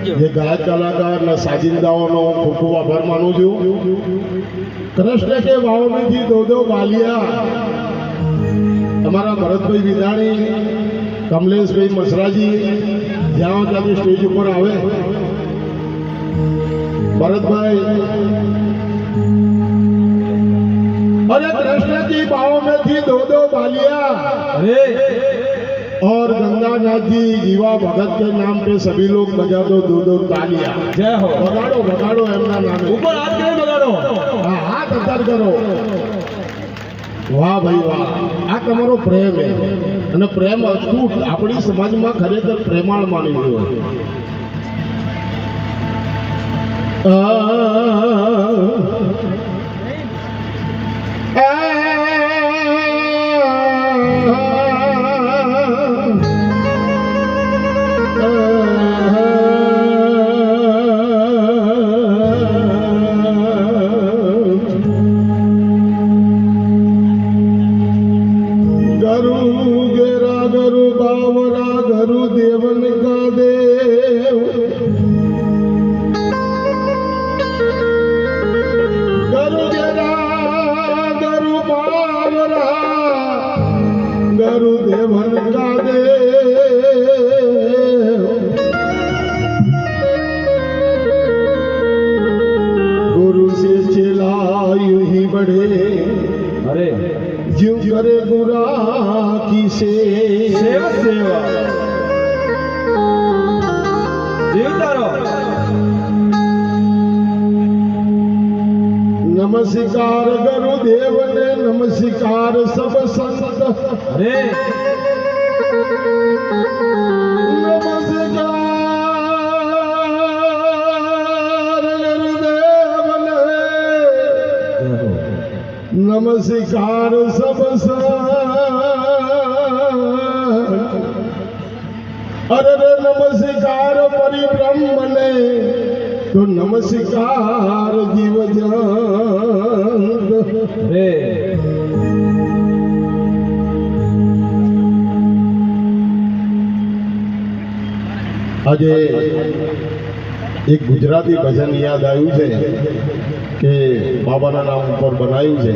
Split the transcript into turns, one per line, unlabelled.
જે ગાયક કલાકાર અને સાજિંદાઓનો ખૂબ ખૂબ આભાર માનું છું. કૃષ્ણ કે ભાવ में थी दो दो गालियां અમારા ભરતભાઈ વિધાણી, કમલેશભાઈ મસરાજી જ્યાં ત્યાંથી સ્ટેજ ઉપર આવે. भरतभाई अरे कृष्ण की बाहों में थी दो दो बालियां,
अरे
और गंगानाथ जी जीवा भगत के नाम पे सभी लोग बजा दो दो दो तालियां.
जय हो.
बगाड़ो बगाड़ो एमना नाम
ऊपर हाथ करे बगाड़ो.
हाँ हाथ अंदर करो. वाह भाई वाह, आ तमारो प्रेम है અને પ્રેમ અતૂટ આપણી સમાજમાં ખરેખર પ્રેમાળ માની ગયો. गुरुदेवन का देव गुरु से चला यूं ही बढ़े.
अरे
ज्यों करे गुरा की
सेवा सेवा देवतारो.
नमस्कार गुरुदेव ने नमस्कार सब संत.
अरे
नमस्कार गुरुदेव ने नमस्कार सब संत. अरे नमस्कार परिब्रह्म ने तो नमस्कार जीव जंत.
अरे
આજે એક ગુજરાતી ભજન યાદ આવ્યું છે કે બાબાના નામ ઉપર બનાવ્યું છે.